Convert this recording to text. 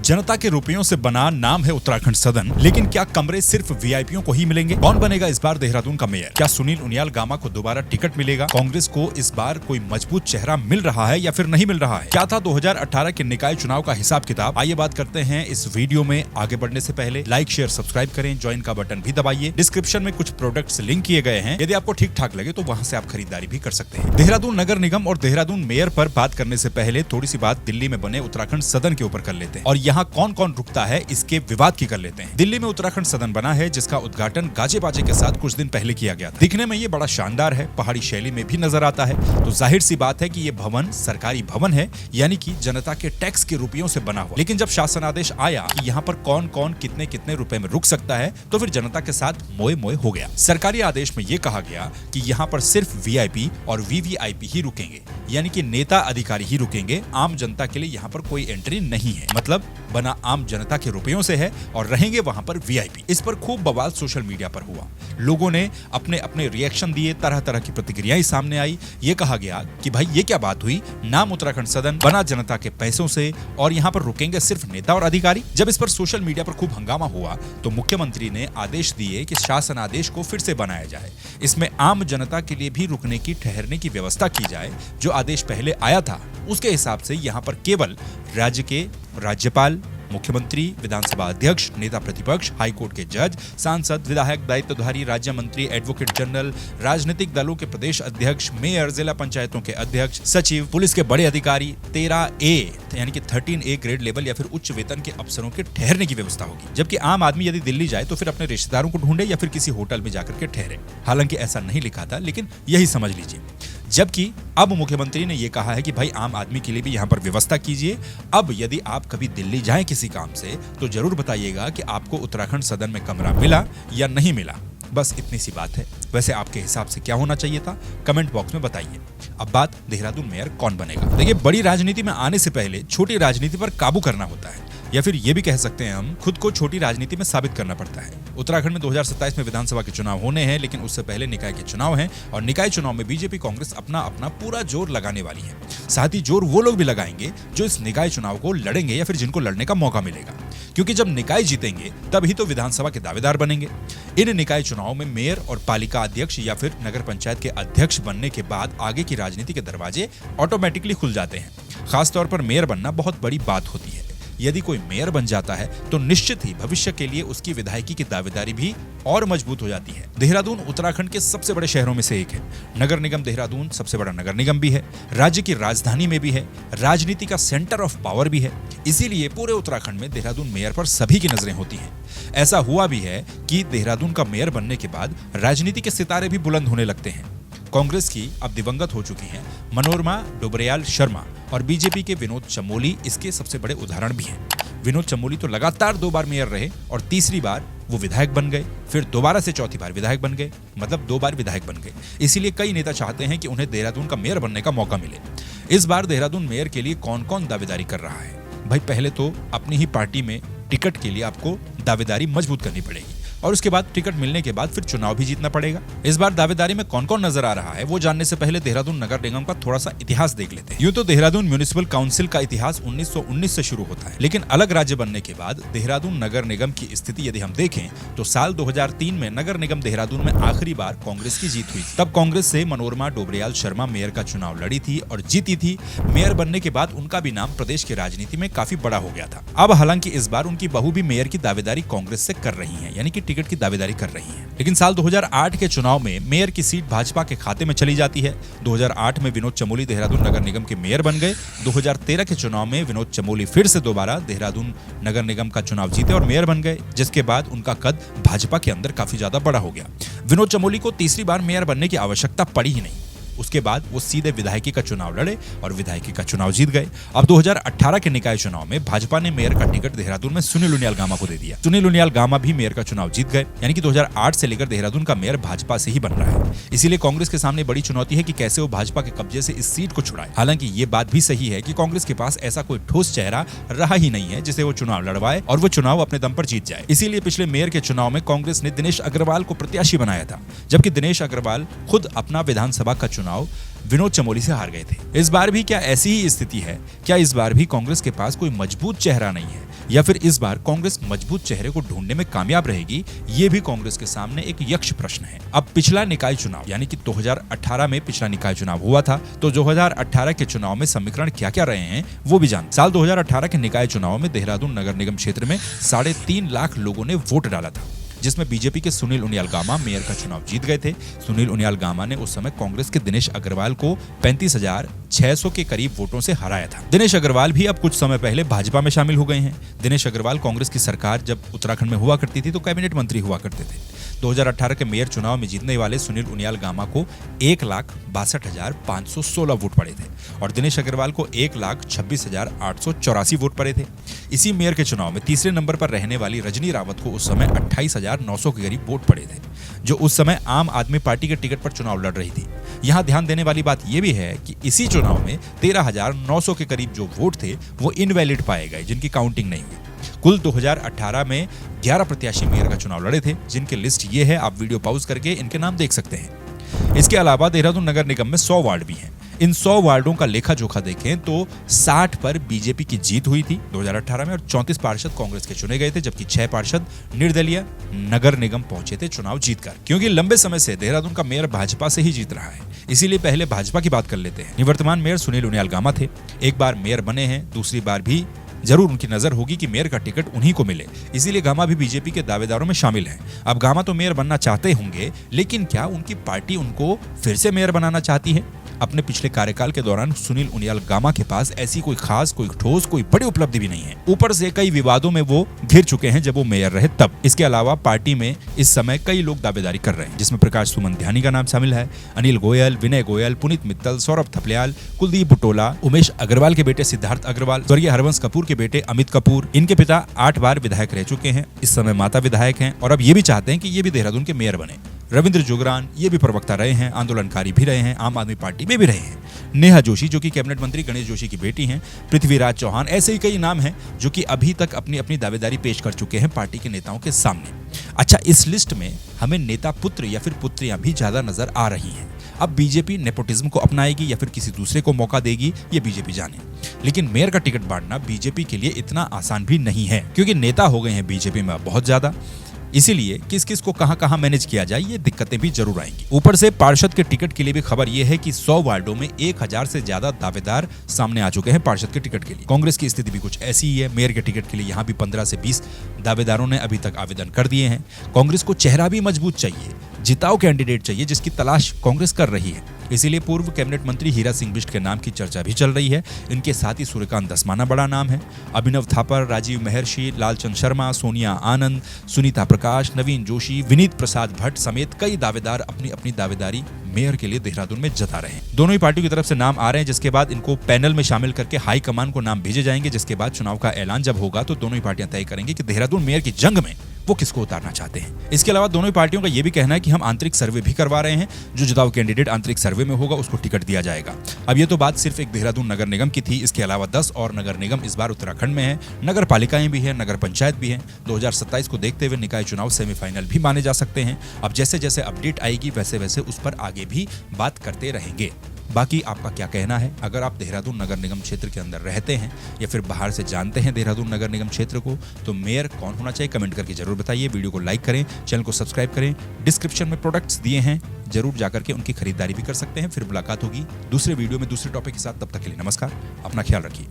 जनता के रुपयों से बना नाम है उत्तराखंड सदन, लेकिन क्या कमरे सिर्फ वीआईपीओं को ही मिलेंगे? कौन बनेगा इस बार देहरादून का मेयर? क्या सुनील उनियाल गामा को दोबारा टिकट मिलेगा? कांग्रेस को इस बार कोई मजबूत चेहरा मिल रहा है या फिर नहीं मिल रहा है? क्या था 2018 के निकाय चुनाव का हिसाब किताब? आइए बात करते हैं इस वीडियो में। आगे बढ़ने से पहले लाइक शेयर सब्सक्राइब करें, ज्वाइन का बटन भी दबाइए। डिस्क्रिप्शन में कुछ प्रोडक्ट्स लिंक किए गए हैं, यदि आपको ठीक ठाक लगे तो वहां से आप खरीदारी भी कर सकते हैं। देहरादून नगर निगम और देहरादून मेयर पर बात करने से पहले थोड़ी सी बात दिल्ली में बने उत्तराखंड सदन के ऊपर कर लेते हैं और यहाँ कौन कौन रुकता है इसके विवाद की कर लेते हैं। दिल्ली में उत्तराखंड सदन बना है, जिसका उद्घाटन गाजे बाजे के साथ कुछ दिन पहले किया गया था। दिखने में ये बड़ा शानदार है, पहाड़ी शैली में भी नजर आता है, तो जाहिर सी बात है कि ये भवन सरकारी भवन है, यानी कि जनता के टैक्स के रुपयों से बना हुआ। लेकिन जब शासन आदेश आया कि यहाँ पर कौन कौन कितने कितने रुपए में रुक सकता है, तो फिर जनता के साथ मोए मोए हो गया। सरकारी आदेश में ये कहा गया कि यहाँ पर सिर्फ वीआईपी और वीवीआईपी ही रुकेंगे, यानी कि नेता अधिकारी ही रुकेंगे। आम जनता के लिए यहाँ पर कोई एंट्री नहीं है, मतलब बना आम जनता के रुपयों से है और रहेंगे वहां पर वीआईपी। इस पर खूब बवाल सोशल मीडिया पर हुआ, लोगों ने अपने अपने रिएक्शन दिए, तरह तरह की प्रतिक्रियाएं सामने आई। ये कहा गया कि भाई ये क्या बात हुई, नाम उत्तराखंड सदन, बना जनता के पैसों से और यहाँ पर रुकेंगे सिर्फ नेता और अधिकारी। जब इस पर सोशल मीडिया पर खूब हंगामा हुआ तो मुख्यमंत्री ने आदेश दिए कि शासन आदेश को फिर से बनाया जाए, इसमें आम जनता के लिए भी रुकने की ठहरने की व्यवस्था की जाए। जो आदेश पहले आया था उसके हिसाब से यहाँ पर केवल राज्य के राज्यपाल, मुख्यमंत्री, विधानसभा अध्यक्ष, नेता प्रतिपक्ष, हाईकोर्ट के जज, सांसद, विधायक, दायित्वधारी, राज्य मंत्री, एडवोकेट जनरल, राजनीतिक दलों के प्रदेश अध्यक्ष, मेयर, जिला पंचायतों के अध्यक्ष, सचिव, पुलिस के बड़े अधिकारी, 13A यानी कि 13A ग्रेड लेवल या फिर उच्च वेतन के अफसरों के ठहरने की व्यवस्था होगी। जबकि आम आदमी यदि दिल्ली जाए तो फिर अपने रिश्तेदारों को ढूंढे या फिर किसी होटल में जाकर के ठहरे। हालांकि ऐसा नहीं लिखा था, लेकिन यही समझ लीजिए। जबकि अब मुख्यमंत्री ने यह कहा है कि भाई आम आदमी के लिए भी यहाँ पर व्यवस्था कीजिए। अब यदि आप कभी दिल्ली जाएं किसी काम से तो जरूर बताइएगा कि आपको उत्तराखंड सदन में कमरा मिला या नहीं मिला। बस इतनी सी बात है। वैसे आपके हिसाब से क्या होना चाहिए था, कमेंट बॉक्स में बताइए। अब बात देहरादून मेयर कौन बनेगा। देखिए, बड़ी राजनीति में आने से पहले छोटी राजनीति पर काबू करना होता है, या फिर ये भी कह सकते हैं हम खुद को छोटी राजनीति में साबित करना पड़ता है। उत्तराखंड में 2027 में विधानसभा के चुनाव होने हैं, लेकिन उससे पहले निकाय के चुनाव हैं और निकाय चुनाव में बीजेपी कांग्रेस अपना अपना पूरा जोर लगाने वाली है। साथ ही जोर वो लोग भी लगाएंगे जो इस निकाय चुनाव को लड़ेंगे या फिर जिनको लड़ने का मौका मिलेगा, क्योंकि जब निकाय जीतेंगे तभी तो विधानसभा के दावेदार बनेंगे। इन निकाय चुनाव में मेयर और पालिका अध्यक्ष या फिर नगर पंचायत के अध्यक्ष बनने के बाद आगे की राजनीति के दरवाजे ऑटोमेटिकली खुल जाते हैं। खासतौर पर मेयर बनना बहुत बड़ी बात होती है। यदि कोई मेयर बन जाता है तो निश्चित ही भविष्य के लिए उसकी विधायकी की दावेदारी भी और मजबूत हो जाती है। देहरादून उत्तराखंड के सबसे बड़े शहरों में से एक है। नगर निगम देहरादून सबसे बड़ा नगर निगम भी है, राज्य की राजधानी में भी है, राजनीति का सेंटर ऑफ पावर भी है। इसीलिए पूरे उत्तराखंड में देहरादून मेयर पर सभी की नजरें होती हैं। ऐसा हुआ भी है कि देहरादून का मेयर बनने के बाद राजनीति के सितारे भी बुलंद होने लगते हैं। कांग्रेस की अब दिवंगत हो चुकी हैं मनोरमा डोबरियाल शर्मा और बीजेपी के विनोद चमोली इसके सबसे बड़े उदाहरण भी हैं। विनोद चमोली तो लगातार 2 बार मेयर रहे और तीसरी बार वो विधायक बन गए, फिर दोबारा से चौथी बार विधायक बन गए, मतलब 2 बार विधायक बन गए। इसीलिए कई नेता चाहते हैं कि उन्हें देहरादून का मेयर बनने का मौका मिले। इस बार देहरादून मेयर के लिए कौन कौन दावेदारी कर रहा है? भाई पहले तो अपनी ही पार्टी में टिकट के लिए आपको दावेदारी मजबूत करनी पड़ेगी और उसके बाद टिकट मिलने के बाद फिर चुनाव भी जीतना पड़ेगा। इस बार दावेदारी में कौन कौन नजर आ रहा है वो जानने से पहले देहरादून नगर निगम का थोड़ा सा इतिहास देख लेते हैं। यूं तो देहरादून म्युनिसिपल काउंसिल का इतिहास 1919 से शुरू होता है, लेकिन अलग राज्य बनने के बाद देहरादून नगर निगम की स्थिति यदि हम देखें तो साल 2003 में नगर निगम देहरादून में आखिरी बार कांग्रेस की जीत हुई। तब कांग्रेस से मनोरमा डोबरियाल शर्मा मेयर का चुनाव लड़ी थी और जीती थी। मेयर बनने के बाद उनका भी नाम प्रदेश की राजनीति में काफी बड़ा हो गया था। अब हालांकि इस बार उनकी बहू भी मेयर की दावेदारी कांग्रेस से कर रही है, यानी कि टिकट की दावेदारी कर रही है। लेकिन साल 2008 के चुनाव में मेयर की सीट भाजपा के खाते में चली जाती है। 2008 में विनोद चमोली देहरादून नगर निगम के मेयर बन गए। 2013 के चुनाव में विनोद चमोली फिर से दोबारा देहरादून नगर निगम का चुनाव जीते और मेयर बन गए, जिसके बाद उनका कद भाजपा के अंदर काफी ज्यादा बड़ा हो गया। विनोद चमोली को तीसरी बार मेयर बनने की आवश्यकता पड़ी ही नहीं। उसके बाद वो सीधे विधायकी का चुनाव लड़े और विधायकी का चुनाव जीत गए। अब 2018 के निकाय चुनाव में भाजपा ने मेयर का टिकट देहरादून में सुनील उनियाल गामा को दे दिया। सुनील उनियाल गामा भी मेयर का चुनाव जीत गए, यानी कि 2008 से लेकर देहरादून का मेयर भाजपा से ही बन रहा है। इसीलिए कांग्रेस के सामने बड़ी चुनौती है कि कैसे वो भाजपा के कब्जे से इस सीट को छुड़ाए। हालांकि ये बात भी सही है कि कांग्रेस के पास ऐसा कोई ठोस चेहरा रहा ही नहीं है जिसे वो चुनाव लड़वाए और वो चुनाव अपने दम पर जीत जाए। इसीलिए पिछले मेयर के चुनाव में कांग्रेस ने दिनेश अग्रवाल को प्रत्याशी बनाया था, जबकि दिनेश अग्रवाल खुद अपना विधानसभा का चुनाव विनोद चमोली से हार गए थे। इस बार भी क्या ऐसी ही स्थिति है? क्या इस बार भी कांग्रेस के पास कोई मजबूत चेहरा नहीं है, या फिर इस बार कांग्रेस मजबूत चेहरे को ढूंढने में कामयाब रहेगी? ये भी कांग्रेस के सामने एक यक्ष प्रश्न है। अब पिछला निकाय चुनाव यानी कि 2018 में पिछला निकाय चुनाव हुआ था, तो 2018 के चुनाव में समीकरण क्या क्या रहे हैं वो भी जानते। साल 2018 के निकाय चुनाव में देहरादून नगर निगम क्षेत्र में 3.5 लाख लोगों ने वोट डाला था, जिसमें बीजेपी के सुनील उनियाल गामा मेयर का चुनाव जीत गए थे। सुनील उनियाल गामा ने उस समय कांग्रेस के दिनेश अग्रवाल को 35,600 के करीब वोटों से हराया था। दिनेश अग्रवाल भी अब कुछ समय पहले भाजपा में शामिल हो गए हैं। दिनेश अग्रवाल कांग्रेस की सरकार जब उत्तराखंड में हुआ करती थी तो कैबिनेट मंत्री हुआ करते थे। 2018 के मेयर चुनाव में जीतने वाले सुनील उनियाल गामा को 1,62,516 वोट पड़े थे और दिनेश अग्रवाल को 1,26,884 वोट पड़े थे। इसी मेयर के चुनाव में तीसरे नंबर पर रहने वाली रजनी रावत को उस समय 28,900 के करीब वोट पड़े थे, जो उस समय आम आदमी पार्टी के टिकट पर चुनाव लड़ रही थी। यहां ध्यान देने वाली बात यह भी है कि इसी चुनाव में 13,900 के करीब जो वोट थे वो इनवैलिड पाए गए, जिनकी काउंटिंग नहीं हुई। कुल 2018 में 11 प्रत्याशी मेयर का चुनाव लड़े थे, जिनकी लिस्ट ये है। आप वीडियो पॉज करके इनके नाम देख सकते हैं। इसके अलावा देहरादून नगर निगम में 100 वार्ड भी हैं। इन 100 वार्डों का लेखा जोखा देखें तो 60 पर बीजेपी की जीत हुई थी 2018 में और 34 पार्षद कांग्रेस के चुने गए थे, जबकि 6 पार्षद निर्दलीय नगर निगम पहुंचे थे चुनाव जीतकर। क्योंकि लंबे समय से देहरादून का मेयर भाजपा से ही जीत रहा है, इसीलिए पहले भाजपा की बात कर लेते हैं। निवर्तमान मेयर सुनील उनियाल गामा थे, एक बार मेयर बने हैं, दूसरी बार भी जरूर उनकी नजर होगी कि मेयर का टिकट उन्हीं को मिले, इसीलिए गामा भी बीजेपी के दावेदारों में शामिल हैं। अब गामा तो मेयर बनना चाहते होंगे, लेकिन क्या उनकी पार्टी उनको फिर से मेयर बनाना चाहती है? अपने पिछले कार्यकाल के दौरान सुनील उनियाल गामा के पास ऐसी कोई खास, कोई ठोस, कोई बड़ी उपलब्धि भी नहीं है। ऊपर से कई विवादों में वो घिर चुके हैं जब वो मेयर रहे तब। इसके अलावा पार्टी में इस समय कई लोग दावेदारी कर रहे हैं, जिसमें प्रकाश सुमंध्यानी का नाम शामिल है, अनिल गोयल, विनय गोयल, पुनीत मित्तल, सौरभ थपलियाल, कुलदीप बुटोला, उमेश अग्रवाल के बेटे सिद्धार्थ अग्रवाल, स्वर्गीय हरवंश कपूर के बेटे अमित कपूर। इनके पिता 8 बार विधायक रह चुके हैं, इस समय माता विधायक हैं और अब ये भी चाहते हैं कि ये भी देहरादून के मेयर बने। रविंद्र जुगरान ये भी प्रवक्ता रहे हैं, आंदोलनकारी भी रहे हैं, आम आदमी पार्टी में भी रहे हैं। नेहा जोशी जो कि कैबिनेट मंत्री गणेश जोशी की बेटी हैं, पृथ्वीराज चौहान, ऐसे ही कई नाम हैं जो कि अभी तक अपनी अपनी दावेदारी पेश कर चुके हैं पार्टी के नेताओं के सामने। अच्छा, इस लिस्ट में हमें नेता पुत्र या फिर पुत्रियां भी ज्यादा नजर आ रही हैं। अब बीजेपी नेपोटिज्म को अपनाएगी या फिर किसी दूसरे को मौका देगी, ये बीजेपी जाने। लेकिन मेयर का टिकट बांटना बीजेपी के लिए इतना आसान भी नहीं है, क्योंकि नेता हो गए हैं बीजेपी में बहुत ज्यादा। इसीलिए किस किस को कहां मैनेज किया जाए, ये दिक्कतें भी जरूर आएंगी। ऊपर से पार्षद के टिकट के लिए भी खबर ये है कि 100 वार्डों में 1000 से ज्यादा दावेदार सामने आ चुके हैं पार्षद के टिकट के लिए। कांग्रेस की स्थिति भी कुछ ऐसी ही है। मेयर के टिकट के लिए यहाँ भी 15 से 20 दावेदारों ने अभी तक आवेदन कर दिए हैं। कांग्रेस को चेहरा भी मजबूत चाहिए, जिताऊ कैंडिडेट चाहिए, जिसकी तलाश कांग्रेस कर रही है। इसीलिए पूर्व कैबिनेट मंत्री हीरा सिंह बिष्ट के नाम की चर्चा भी चल रही है। इनके साथ ही सूर्यकांत धस्माना बड़ा नाम है। अभिनव थापर, राजीव महर्षि, लालचंद शर्मा, सोनिया आनंद, सुनीता प्रकाश, नवीन जोशी, विनीत प्रसाद भट्ट समेत कई दावेदार अपनी अपनी दावेदारी मेयर के लिए देहरादून में जता रहे हैं। दोनों ही पार्टियों की तरफ से नाम आ रहे हैं, जिसके बाद इनको पैनल में शामिल करके हाईकमान को नाम भेजे जाएंगे, जिसके बाद चुनाव का ऐलान जब होगा तो दोनों ही पार्टियां तय करेंगी कि देहरादून मेयर की जंग में वो किसको उतारना चाहते हैं। इसके अलावा दोनों ही पार्टियों का ये भी कहना है कि हम आंतरिक सर्वे भी करवा रहे हैं, जो जिताऊ कैंडिडेट आंतरिक सर्वे में होगा उसको टिकट दिया जाएगा। अब ये तो बात सिर्फ एक देहरादून नगर निगम की थी, इसके अलावा 10 और नगर निगम इस बार उत्तराखंड में है। नगर पालिकाएं भी है, नगर पंचायत भी है। 2027 को देखते हुए निकाय चुनाव सेमीफाइनल भी माने जा सकते हैं। अब जैसे जैसे अपडेट आएगी वैसे वैसे उस पर आगे भी बात करते रहेंगे। बाकी आपका क्या कहना है? अगर आप देहरादून नगर निगम क्षेत्र के अंदर रहते हैं या फिर बाहर से जानते हैं देहरादून नगर निगम क्षेत्र को, तो मेयर कौन होना चाहिए कमेंट करके जरूर बताइए। वीडियो को लाइक करें, चैनल को सब्सक्राइब करें। डिस्क्रिप्शन में प्रोडक्ट्स दिए हैं, जरूर जाकर के उनकी खरीदारी भी कर सकते हैं। फिर मुलाकात होगी दूसरे वीडियो में दूसरे टॉपिक के साथ। तब तक के लिए नमस्कार, अपना ख्याल रखिए।